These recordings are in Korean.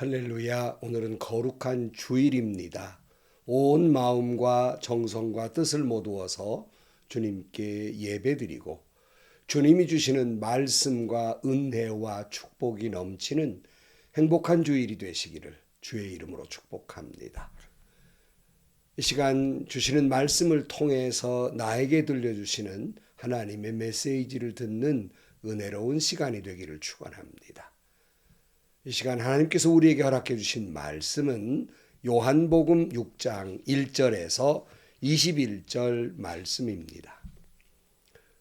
할렐루야. 오늘은 거룩한 주일입니다. 온 마음과 정성과 뜻을 모두어서 주님께 예배드리고 주님이 주시는 말씀과 은혜와 축복이 넘치는 행복한 주일이 되시기를 주의 이름으로 축복합니다. 이 시간 주시는 말씀을 통해서 나에게 들려주시는 하나님의 메시지를 듣는 은혜로운 시간이 되기를 축원합니다. 이 시간 하나님께서 우리에게 허락해 주신 말씀은 요한복음 6장 1절에서 21절 말씀입니다.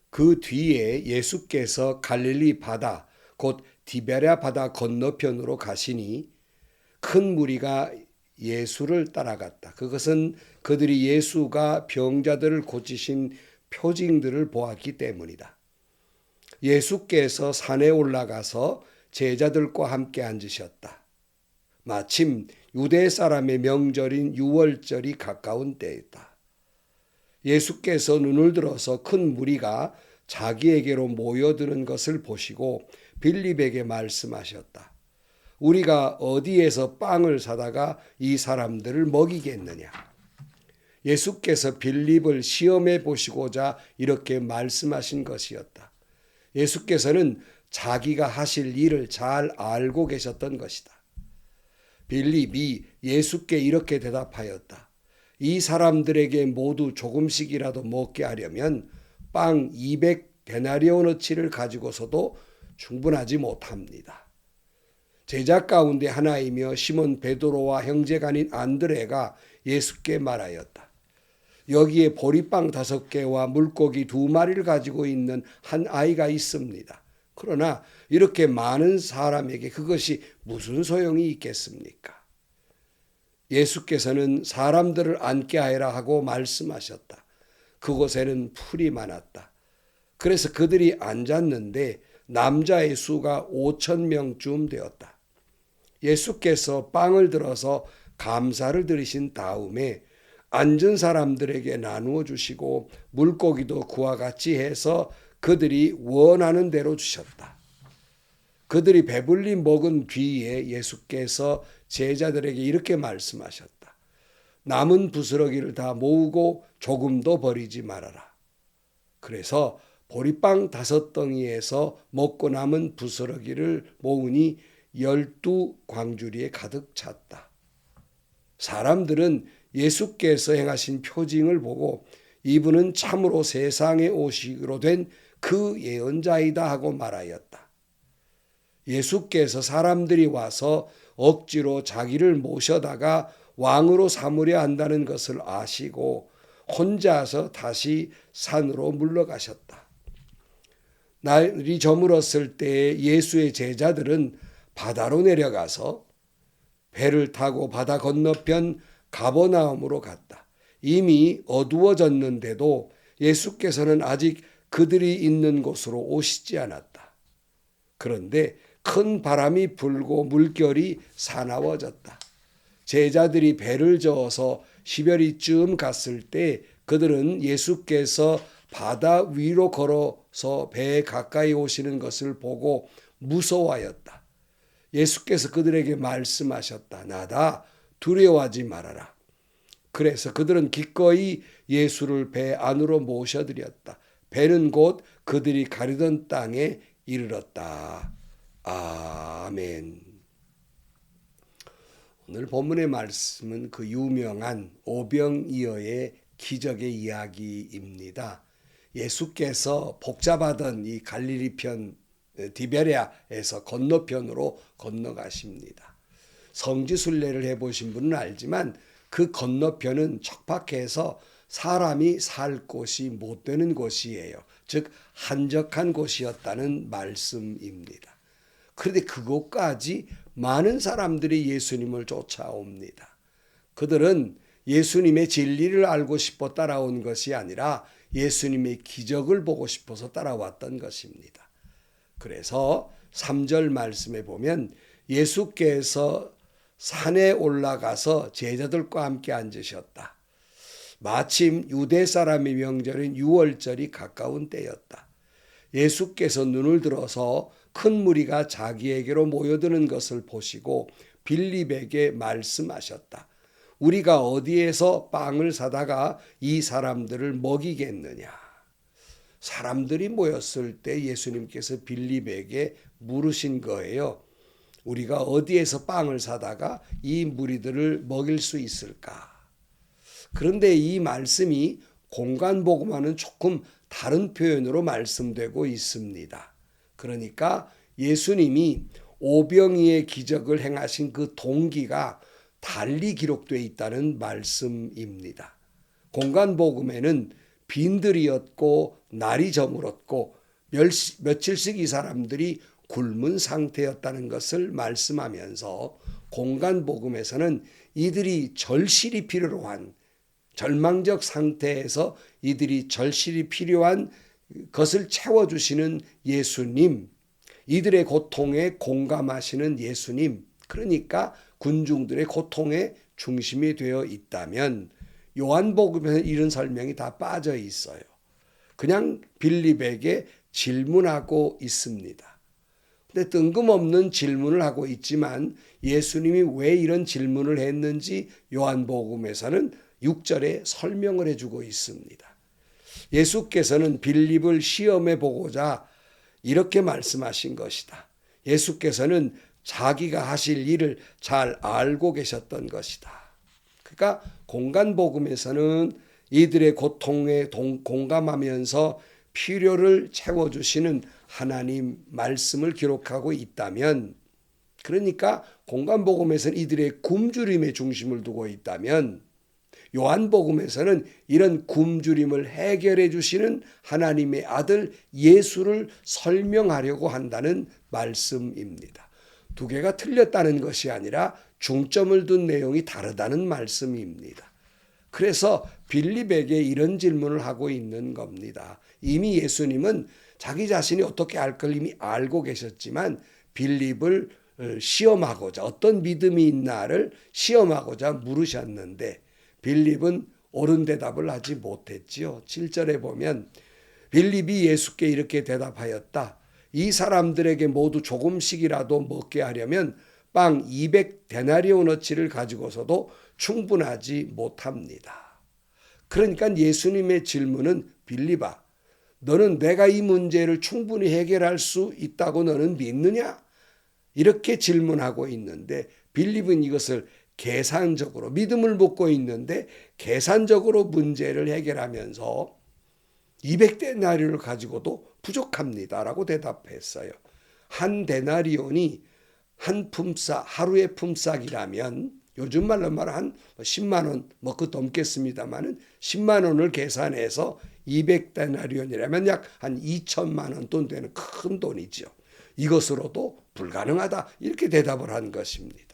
그 뒤에 예수께서 갈릴리 바다 곧 디베랴 바다 건너편으로 가시니 큰 무리가 예수를 따라갔다. 그것은 그들이 예수가 병자들을 고치신 표징들을 보았기 때문이다. 예수께서 산에 올라가서 제자들과 함께 앉으셨다. 마침 유대 사람의 명절인 유월절이 가까운 때였다. 예수께서 눈을 들어서 큰 무리가 자기에게로 모여드는 것을 보시고 빌립에게 말씀하셨다. 우리가 어디에서 빵을 사다가 이 사람들을 먹이겠느냐? 예수께서 빌립을 시험해 보시고자 이렇게 말씀하신 것이었다. 예수께서는 자기가 하실 일을 잘 알고 계셨던 것이다. 빌립이 예수께 이렇게 대답하였다. 이 사람들에게 모두 조금씩이라도 먹게 하려면 빵 200데나리오너치를 가지고서도 충분하지 못합니다. 제자 가운데 하나이며 시몬 베드로와 형제간인 안드레가 예수께 말하였다. 여기에 보리빵 5개와 물고기 2마리를 가지고 있는 한 아이가 있습니다. 그러나 이렇게 많은 사람에게 그것이 무슨 소용이 있겠습니까? 예수께서는 사람들을 앉게 하여라 하고 말씀하셨다. 그곳에는 풀이 많았다. 그래서 그들이 앉았는데 남자의 수가 5,000명쯤 되었다. 예수께서 빵을 들어서 감사를 드리신 다음에 앉은 사람들에게 나누어 주시고 물고기도 그와 같이 해서 그들이 원하는 대로 주셨다. 그들이 배불리 먹은 뒤에 예수께서 제자들에게 이렇게 말씀하셨다. 남은 부스러기를 다 모으고 조금도 버리지 말아라. 그래서 보리빵 5덩이에서 먹고 남은 부스러기를 모으니 12광주리에 가득 찼다. 사람들은 예수께서 행하신 표징을 보고 이분은 참으로 세상에 오시기로 된 그 예언자이다 하고 말하였다. 예수께서 사람들이 와서 억지로 자기를 모셔다가 왕으로 삼으려 한다는 것을 아시고 혼자서 다시 산으로 물러가셨다. 날이 저물었을 때 예수의 제자들은 바다로 내려가서 배를 타고 바다 건너편 가버나움으로 갔다. 이미 어두워졌는데도 예수께서는 아직 그들이 있는 곳으로 오시지 않았다. 그런데 큰 바람이 불고 물결이 사나워졌다. 제자들이 배를 저어서 시베리쯤 갔을 때 그들은 예수께서 바다 위로 걸어서 배에 가까이 오시는 것을 보고 무서워하였다. 예수께서 그들에게 말씀하셨다. 나다. 두려워하지 말아라. 그래서 그들은 기꺼이 예수를 배 안으로 모셔드렸다. 배는 곧 그들이 가려던 땅에 이르렀다. 아멘. 오늘 본문의 말씀은 그 유명한 오병이어의 기적의 이야기입니다. 예수께서 복잡하던 이 갈릴리 편 디베랴에서 건너편으로 건너가십니다. 성지순례를 해보신 분은 알지만 그 건너편은 척박해서 사람이 살 곳이 못 되는 곳이에요. 즉 한적한 곳이었다는 말씀입니다. 그런데 그곳까지 많은 사람들이 예수님을 쫓아옵니다. 그들은 예수님의 진리를 알고 싶어 따라온 것이 아니라 예수님의 기적을 보고 싶어서 따라왔던 것입니다. 그래서 3절 말씀에 보면 예수께서 산에 올라가서 제자들과 함께 앉으셨다. 마침 유대 사람의 명절인 유월절이 가까운 때였다. 예수께서 눈을 들어서 큰 무리가 자기에게로 모여드는 것을 보시고 빌립에게 말씀하셨다. 우리가 어디에서 빵을 사다가 이 사람들을 먹이겠느냐. 사람들이 모였을 때 예수님께서 빌립에게 물으신 거예요. 우리가 어디에서 빵을 사다가 이 무리들을 먹일 수 있을까? 그런데 이 말씀이 공간복음과는 조금 다른 표현으로 말씀되고 있습니다. 그러니까 예수님이 오병이의 기적을 행하신 그 동기가 달리 기록되어 있다는 말씀입니다. 공간복음에는 빈들이었고 날이 저물었고 며칠씩 이 사람들이 굶은 상태였다는 것을 말씀하면서 공간복음에서는 이들이 절실히 필요로 한 절망적 상태에서 이들이 절실히 필요한 것을 채워주시는 예수님, 이들의 고통에 공감하시는 예수님, 그러니까 군중들의 고통의 중심이 되어 있다면 요한복음에는 이런 설명이 다 빠져 있어요. 그냥 빌립에게 질문하고 있습니다. 근데 뜬금없는 질문을 하고 있지만 예수님이 왜 이런 질문을 했는지 요한복음에서는 6절에 설명을 해주고 있습니다. 예수께서는 빌립을 시험해 보고자 이렇게 말씀하신 것이다. 예수께서는 자기가 하실 일을 잘 알고 계셨던 것이다. 그러니까 공간복음에서는 이들의 고통에 공감하면서 필요를 채워주시는 하나님 말씀을 기록하고 있다면, 그러니까 공간복음에서는 이들의 굶주림에 중심을 두고 있다면 요한복음에서는 이런 굶주림을 해결해 주시는 하나님의 아들 예수를 설명하려고 한다는 말씀입니다. 두 개가 틀렸다는 것이 아니라 중점을 둔 내용이 다르다는 말씀입니다. 그래서 빌립에게 이런 질문을 하고 있는 겁니다. 이미 예수님은 자기 자신이 어떻게 할 걸 이미 알고 계셨지만 빌립을 시험하고자, 어떤 믿음이 있나를 시험하고자 물으셨는데 빌립은 옳은 대답을 하지 못했지요. 7절에 보면 빌립이 예수께 이렇게 대답하였다. 이 사람들에게 모두 조금씩이라도 먹게 하려면 빵 200데나리오너치를 가지고서도 충분하지 못합니다. 그러니까 예수님의 질문은 빌립아, 너는 내가 이 문제를 충분히 해결할 수 있다고 너는 믿느냐? 이렇게 질문하고 있는데 빌립은 이것을 계산적으로 믿음을 묻고 있는데 계산적으로 문제를 해결하면서 200데나리온을 가지고도 부족합니다라고 대답했어요. 한 데나리온이 한 품삯, 하루의 품삯이라면 요즘 말로 말하면 한 10만 원, 그 넘겠습니다만은 10만 원을 계산해서 200데나리온이라면 약 한 2천만 원 돈 되는 큰 돈이죠. 이것으로도 불가능하다 이렇게 대답을 한 것입니다.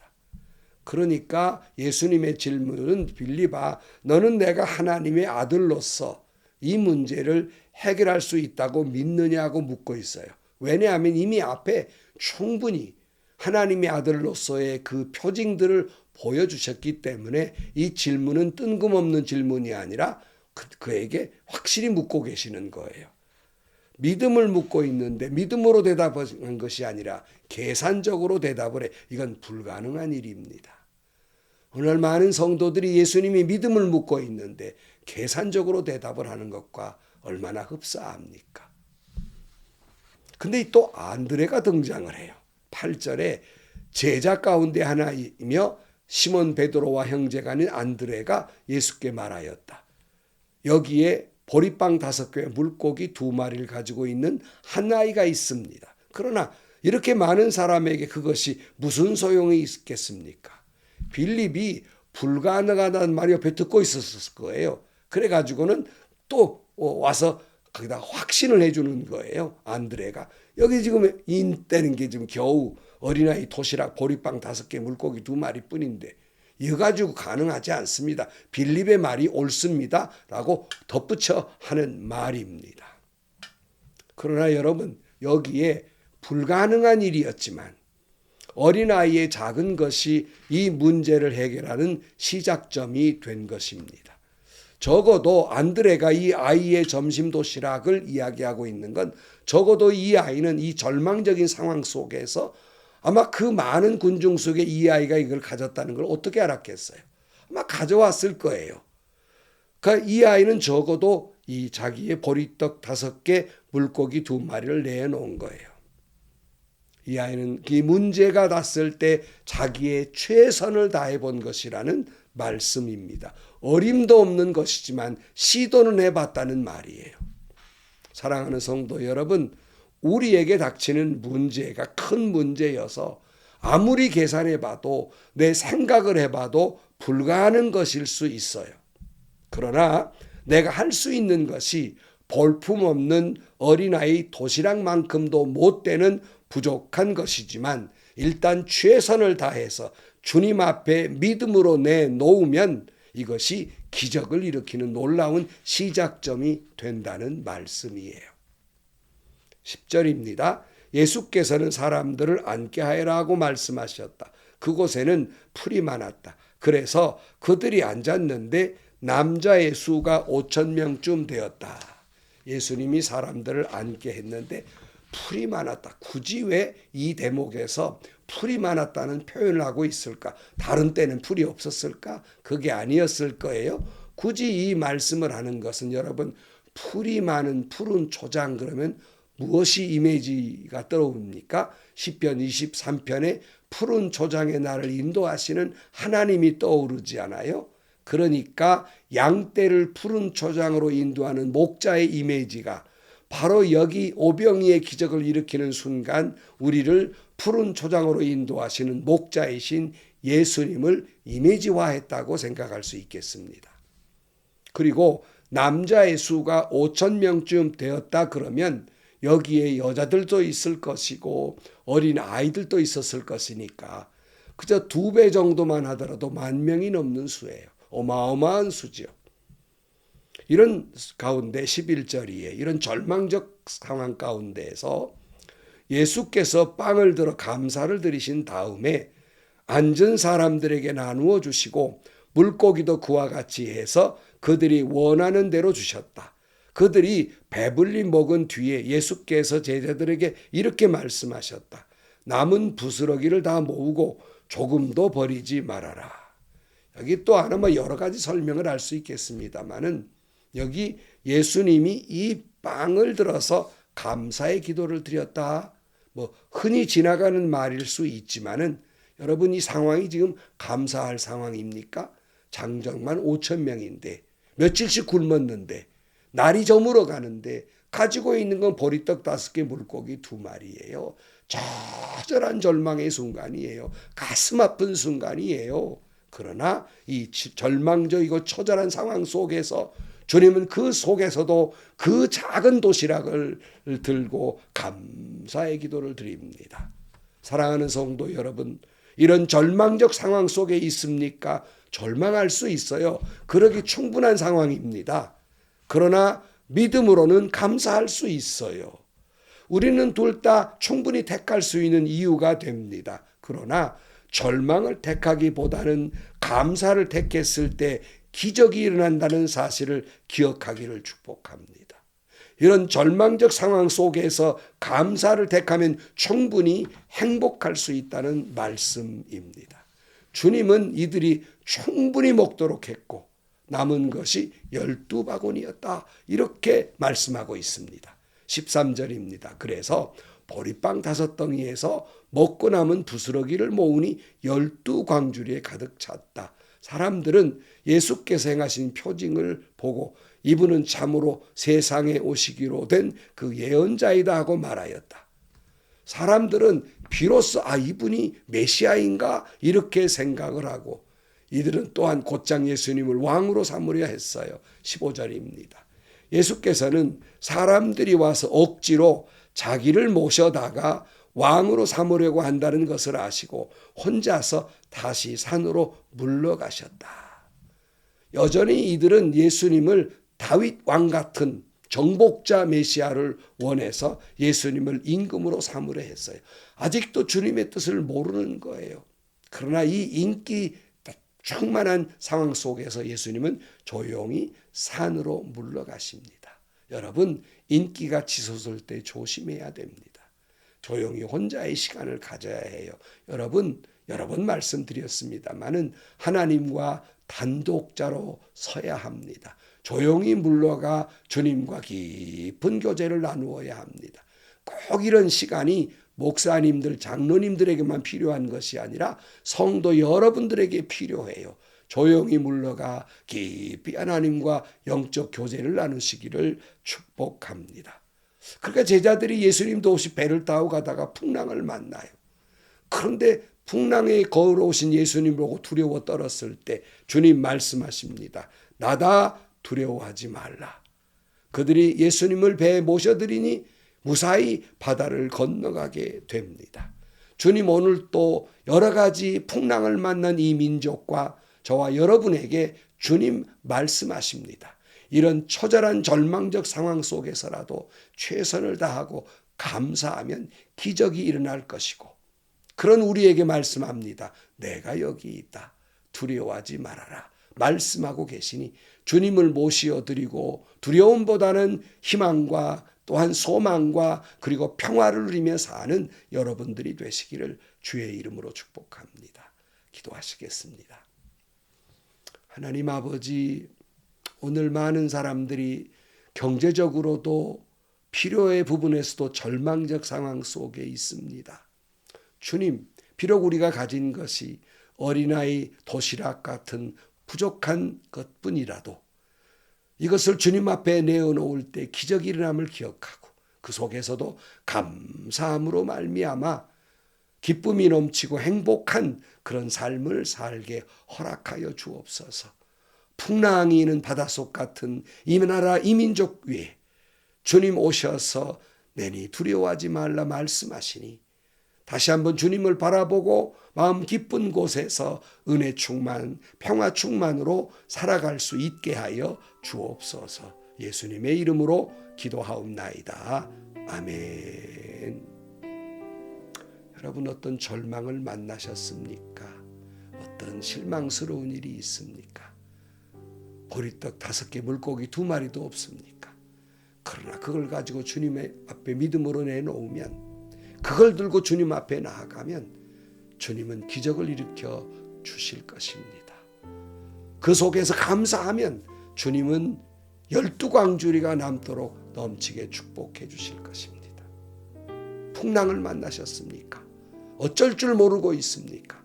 그러니까 예수님의 질문은 빌립아, 너는 내가 하나님의 아들로서 이 문제를 해결할 수 있다고 믿느냐고 묻고 있어요. 왜냐하면 이미 앞에 충분히 하나님의 아들로서의 그 표징들을 보여주셨기 때문에 이 질문은 뜬금없는 질문이 아니라 그에게 확실히 묻고 계시는 거예요. 믿음을 묻고 있는데 믿음으로 대답한 것이 아니라 계산적으로 대답을 해. 이건 불가능한 일입니다. 오늘 많은 성도들이 예수님이 믿음을 묻고 있는데 계산적으로 대답을 하는 것과 얼마나 흡사합니까? 근데 또 안드레가 등장을 해요. 8절에 제자 가운데 하나이며 시몬 베드로와 형제가 아닌 안드레가 예수께 말하였다. 여기에 보리빵 5개와 물고기 2마리를 가지고 있는 한 아이가 있습니다. 그러나 이렇게 많은 사람에게 그것이 무슨 소용이 있겠습니까? 빌립이 불가능하다는 말이 옆에 듣고 있었을 거예요. 그래가지고는 또 와서 거기다 확신을 해주는 거예요. 안드레가. 여기 지금 인대는 게 지금 겨우 어린아이 도시락 보리빵 5개 물고기 2마리 뿐인데 이거 가지고 가능하지 않습니다. 빌립의 말이 옳습니다. 라고 덧붙여 하는 말입니다. 그러나 여러분 여기에 불가능한 일이었지만 어린아이의 작은 것이 이 문제를 해결하는 시작점이 된 것입니다. 적어도 안드레가 이 아이의 점심 도시락을 이야기하고 있는 건 적어도 이 아이는 이 절망적인 상황 속에서 아마 그 많은 군중 속에 이 아이가 이걸 가졌다는 걸 어떻게 알았겠어요? 아마 가져왔을 거예요. 그러니까 이 아이는 적어도 이 자기의 보리떡 5개, 물고기 2마리를 내놓은 거예요. 이 아이는 이 문제가 났을 때 자기의 최선을 다해 본 것이라는 말씀입니다. 어림도 없는 것이지만 시도는 해봤다는 말이에요. 사랑하는 성도 여러분, 우리에게 닥치는 문제가 큰 문제여서 아무리 계산해봐도 내 생각을 해봐도 불가능한 것일 수 있어요. 그러나 내가 할 수 있는 것이 볼품없는 어린아이 도시락만큼도 못 되는 부족한 것이지만 일단 최선을 다해서 주님 앞에 믿음으로 내놓으면 이것이 기적을 일으키는 놀라운 시작점이 된다는 말씀이에요. 10절입니다. 예수께서는 사람들을 앉게 하라고 말씀하셨다. 그곳에는 풀이 많았다. 그래서 그들이 앉았는데 남자의 수가 5,000명쯤 되었다. 예수님이 사람들을 앉게 했는데 풀이 많았다. 굳이 왜 이 대목에서 풀이 많았다는 표현을 하고 있을까? 다른 때는 풀이 없었을까? 그게 아니었을 거예요. 굳이 이 말씀을 하는 것은 여러분, 풀이 많은 푸른 초장 그러면 무엇이 이미지가 떠오릅니까? 시편 23편에 푸른 초장의 나를 인도하시는 하나님이 떠오르지 않아요? 그러니까 양떼를 푸른 초장으로 인도하는 목자의 이미지가 바로 여기 오병이의 기적을 일으키는 순간 우리를 푸른 초장으로 인도하시는 목자이신 예수님을 이미지화했다고 생각할 수 있겠습니다. 그리고 남자의 수가 5,000명쯤 되었다 그러면 여기에 여자들도 있을 것이고 어린 아이들도 있었을 것이니까 그저 2배 정도만 하더라도 10,000명이 넘는 수예요. 어마어마한 수죠. 이런 가운데 11절이에 이런 절망적 상황 가운데에서 예수께서 빵을 들어 감사를 드리신 다음에 앉은 사람들에게 나누어 주시고 물고기도 그와 같이 해서 그들이 원하는 대로 주셨다. 그들이 배불리 먹은 뒤에 예수께서 제자들에게 이렇게 말씀하셨다. 남은 부스러기를 다 모으고 조금도 버리지 말아라. 여기 또 하나 여러 가지 설명을 할 수 있겠습니다만은 여기 예수님이 이 빵을 들어서 감사의 기도를 드렸다. 흔히 지나가는 말일 수 있지만은 여러분 이 상황이 지금 감사할 상황입니까? 장정만 5,000명인데 며칠씩 굶었는데 날이 저물어 가는데 가지고 있는 건 보리떡 5개 물고기 2마리예요. 처절한 절망의 순간이에요. 가슴 아픈 순간이에요. 그러나 이 절망적이고 처절한 상황 속에서 주님은 그 속에서도 그 작은 도시락을 들고 감사의 기도를 드립니다. 사랑하는 성도 여러분, 이런 절망적 상황 속에 있습니까? 절망할 수 있어요. 그러기 충분한 상황입니다. 그러나 믿음으로는 감사할 수 있어요. 우리는 둘 다 충분히 택할 수 있는 이유가 됩니다. 그러나 절망을 택하기보다는 감사를 택했을 때 기적이 일어난다는 사실을 기억하기를 축복합니다. 이런 절망적 상황 속에서 감사를 택하면 충분히 행복할 수 있다는 말씀입니다. 주님은 이들이 충분히 먹도록 했고 남은 것이 12바구니였다. 이렇게 말씀하고 있습니다. 13절입니다. 그래서 보리빵 5덩이에서 먹고 남은 부스러기를 모으니 12광주리에 가득 찼다. 사람들은 예수께서 행하신 표징을 보고 이분은 참으로 세상에 오시기로 된 그 예언자이다 하고 말하였다. 사람들은 비로소 이분이 메시아인가 이렇게 생각을 하고 이들은 또한 곧장 예수님을 왕으로 삼으려 했어요. 15절입니다. 예수께서는 사람들이 와서 억지로 자기를 모셔다가 왕으로 삼으려고 한다는 것을 아시고 혼자서 다시 산으로 물러가셨다. 여전히 이들은 예수님을 다윗 왕 같은 정복자 메시아를 원해서 예수님을 임금으로 삼으려 했어요. 아직도 주님의 뜻을 모르는 거예요. 그러나 이 인기 충만한 상황 속에서 예수님은 조용히 산으로 물러가십니다. 여러분, 인기가 치솟을 때 조심해야 됩니다. 조용히 혼자의 시간을 가져야 해요. 여러분, 여러 번 말씀드렸습니다마는 하나님과 단독자로 서야 합니다. 조용히 물러가 주님과 깊은 교제를 나누어야 합니다. 꼭 이런 시간이 목사님들, 장로님들에게만 필요한 것이 아니라 성도 여러분들에게 필요해요. 조용히 물러가 깊이 하나님과 영적 교제를 나누시기를 축복합니다. 그러니까 제자들이 예수님도 없이 배를 타고 가다가 풍랑을 만나요. 그런데 풍랑에 걸어오신 예수님 보고 두려워 떨었을 때 주님 말씀하십니다. 나다, 두려워하지 말라. 그들이 예수님을 배에 모셔드리니 무사히 바다를 건너가게 됩니다. 주님 오늘 또 여러 가지 풍랑을 만난 이 민족과 저와 여러분에게 주님 말씀하십니다. 이런 처절한 절망적 상황 속에서라도 최선을 다하고 감사하면 기적이 일어날 것이고, 그런 우리에게 말씀합니다. 내가 여기 있다. 두려워하지 말아라. 말씀하고 계시니 주님을 모시어드리고 두려움보다는 희망과 또한 소망과 그리고 평화를 누리며 사는 여러분들이 되시기를 주의 이름으로 축복합니다. 기도하시겠습니다. 하나님 아버지, 오늘 많은 사람들이 경제적으로도 필요의 부분에서도 절망적 상황 속에 있습니다. 주님, 비록 우리가 가진 것이 어린아이 도시락 같은 부족한 것뿐이라도 이것을 주님 앞에 내어놓을 때 기적이 일어남을 기억하고 그 속에서도 감사함으로 말미암아 기쁨이 넘치고 행복한 그런 삶을 살게 허락하여 주옵소서. 풍랑이 있는 바닷속 같은 이 나라 이 민족 위에 주님 오셔서 내니 두려워하지 말라 말씀하시니 다시 한번 주님을 바라보고 마음 기쁜 곳에서 은혜 충만, 평화 충만으로 살아갈 수 있게 하여 주옵소서. 예수님의 이름으로 기도하옵나이다. 아멘. 여러분, 어떤 절망을 만나셨습니까? 어떤 실망스러운 일이 있습니까? 보리떡 5개, 물고기 2마리도 없습니까? 그러나 그걸 가지고 주님의 앞에 믿음으로 내놓으면, 그걸 들고 주님 앞에 나아가면 주님은 기적을 일으켜 주실 것입니다. 그 속에서 감사하면 주님은 12광주리가 남도록 넘치게 축복해 주실 것입니다. 풍랑을 만나셨습니까? 어쩔 줄 모르고 있습니까?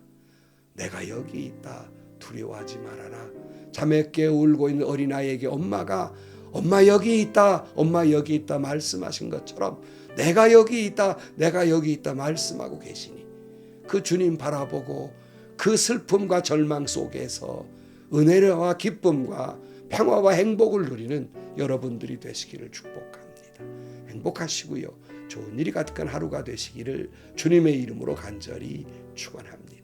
내가 여기 있다, 두려워하지 말아라. 자매께 울고 있는 어린아이에게 엄마가 엄마 여기 있다, 엄마 여기 있다 말씀하신 것처럼 내가 여기 있다, 내가 여기 있다 말씀하고 계시니 그 주님 바라보고 그 슬픔과 절망 속에서 은혜와 기쁨과 평화와 행복을 누리는 여러분들이 되시기를 축복합니다. 행복하시고요, 좋은 일이 가득한 하루가 되시기를 주님의 이름으로 간절히 축원합니다.